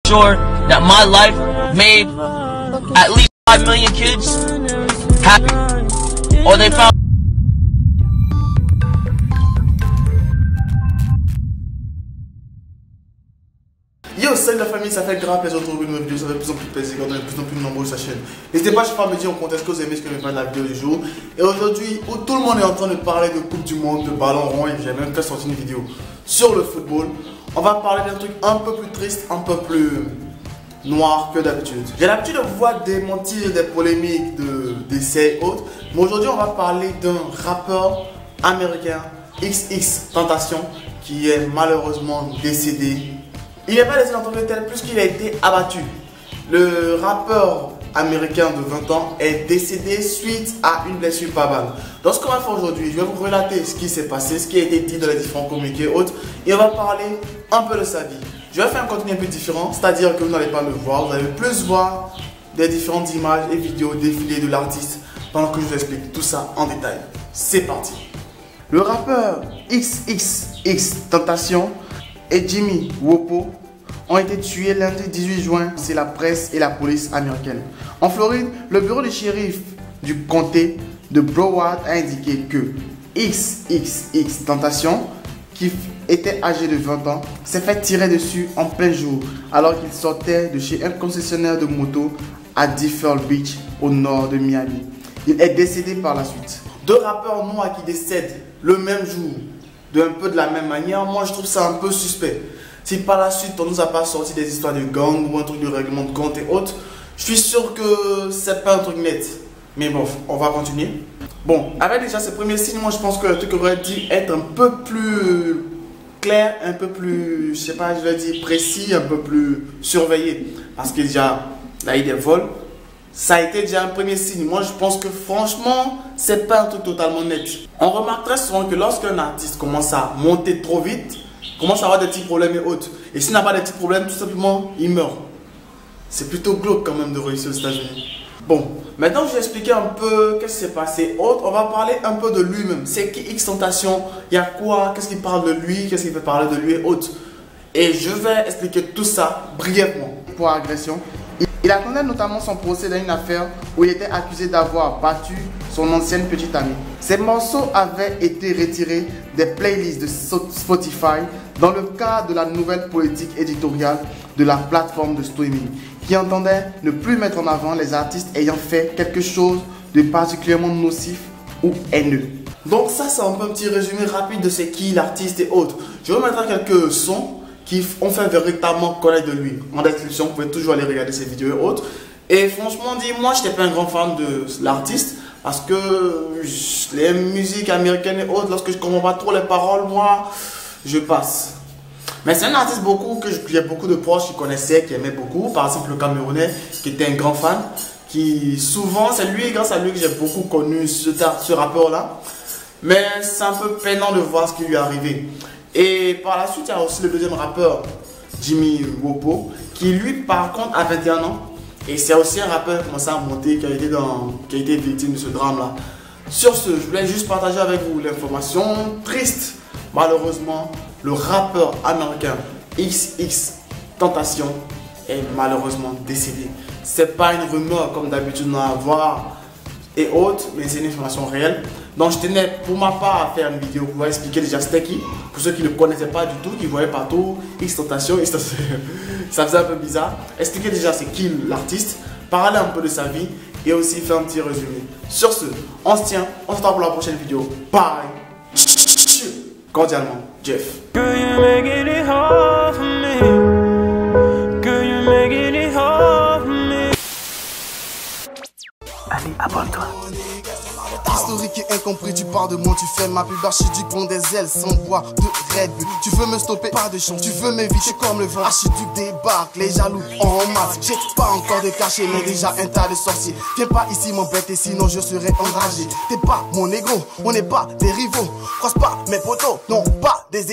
sure that my life made at least 5 million kids happy, or they found. Yo, salut la famille, ça fait grave plaisir de retrouver une nouvelle vidéo, ça fait de plus en plus plaisir quand on est de plus en plus nombreux sur la chaîne. N'hésitez pas à me dire en commentaire ce que vous aimez, ce que vous aimez pas de la vidéo du jour. Et aujourd'hui, où tout le monde est en train de parler de Coupe du Monde, de ballon rond, et j'ai même fait sortir une vidéo sur le football, on va parler d'un truc un peu plus triste, un peu plus noir que d'habitude. J'ai l'habitude de voir des mentir, des polémiques, d'essais et autres, mais aujourd'hui on va parler d'un rappeur américain, XXXTentacion, qui est malheureusement décédé. Il n'est pas décédé en tant que tel, puisqu'il a été abattu. Le rappeur américain de 20 ans est décédé suite à une blessure pas balle. Donc ce qu'on va faire aujourd'hui, je vais vous relater ce qui s'est passé, ce qui a été dit dans les différents communiqués et autres, et on va parler un peu de sa vie. Je vais faire un contenu un peu différent, c'est-à-dire que vous n'allez pas le voir, vous allez plus voir des différentes images et vidéos défilées de l'artiste pendant que je vous explique tout ça en détail. C'est parti. Le rappeur XXXTentacion et Jimmy Wopo ont été tués lundi 18 juin. C'est la presse et la police américaine. En Floride, le bureau du shérif du comté de Broward a indiqué que XXXTentacion, qui était âgé de 20 ans, s'est fait tirer dessus en plein jour alors qu'il sortait de chez un concessionnaire de moto à Deerfield Beach au nord de Miami. Il est décédé par la suite. Deux rappeurs noirs qui décèdent le même jour, un peu de la même manière, moi je trouve ça un peu suspect. Si par la suite on nous a pas sorti des histoires de gang ou un truc de règlement de compte et autres, je suis sûr que c'est pas un truc net. Mais bon, on va continuer. Bon, avec déjà ces premiers signes, moi je pense que le truc aurait dû être un peu plus clair, un peu plus, je sais pas, je vais dire précis, un peu plus surveillé. Parce que déjà, là il y a des vols. Ça a été déjà un premier signe. Moi, je pense que franchement, c'est pas un truc totalement net. On remarque très souvent que lorsqu'un artiste commence à monter trop vite, commence à avoir des petits problèmes et autres, et s'il n'a pas de petits problèmes, tout simplement, il meurt. C'est plutôt glauque quand même de réussir aux États-Unis. Bon, maintenant, je vais expliquer un peu qu'est-ce qui s'est passé. Autre, on va parler un peu de lui-même. C'est qui XXXTentacion? Il y a quoi? Qu'est-ce qu'il parle de lui? Qu'est-ce qu'il veut parler de lui et autres? Et je vais expliquer tout ça brièvement. Pour agression. Il attendait notamment son procès dans une affaire où il était accusé d'avoir battu son ancienne petite amie. Ces morceaux avaient été retirés des playlists de Spotify dans le cadre de la nouvelle politique éditoriale de la plateforme de streaming qui entendait ne plus mettre en avant les artistes ayant fait quelque chose de particulièrement nocif ou haineux. Donc ça, c'est un peu un petit résumé rapide de c'est qui l'artiste et autres. Je vais mettre quelques sons qui ont fait véritablement connaître de lui. En description, vous pouvez toujours aller regarder ces vidéos et autres. Et franchement dit, moi, je n'étais pas un grand fan de l'artiste parce que les musiques américaines et autres, lorsque je ne comprends pas trop les paroles, moi, je passe. Mais c'est un artiste que j'ai beaucoup de proches qui connaissaient, qui aimaient beaucoup. Par exemple, le Camerounais, qui était un grand fan, qui souvent, c'est lui, grâce à lui, que j'ai beaucoup connu ce rappeur-là. Mais c'est un peu peinant de voir ce qui lui est arrivé. Et par la suite, il y a aussi le deuxième rappeur, Jimmy Wopo, qui lui, par contre, a 21 ans. Et c'est aussi un rappeur qui a commencé à monter, qui a été victime de ce drame-là. Sur ce, je voulais juste partager avec vous l'information triste. Malheureusement, le rappeur américain XXXTentacion est malheureusement décédé. C'est pas une rumeur comme d'habitude on va voir et autres, mais c'est une information réelle. Donc je tenais pour ma part à faire une vidéo pour expliquer déjà c'était qui. Pour ceux qui ne le connaissaient pas du tout, qui voyaient partout XXXTentacion, ça faisait un peu bizarre. Expliquer déjà c'est qui l'artiste, parler un peu de sa vie et aussi faire un petit résumé. Sur ce, on se tient, on se retrouve pour la prochaine vidéo. Bye. Cordialement, Jeff. Allez, abonne-toi. Historique et incompris, tu parles de moi, tu fais ma pub, archiduc prend des ailes sans bois de Red Bull. Tu veux me stopper, pas de chance, tu veux m'éviter comme le vent. Archiduc débarque, les jaloux en masse. J'ai pas encore de cachet, mais déjà un tas de sorciers. Viens pas ici m'embêter, sinon je serai enragé. T'es pas mon négro, on n'est pas des rivaux. Croise pas mes potos, non pas des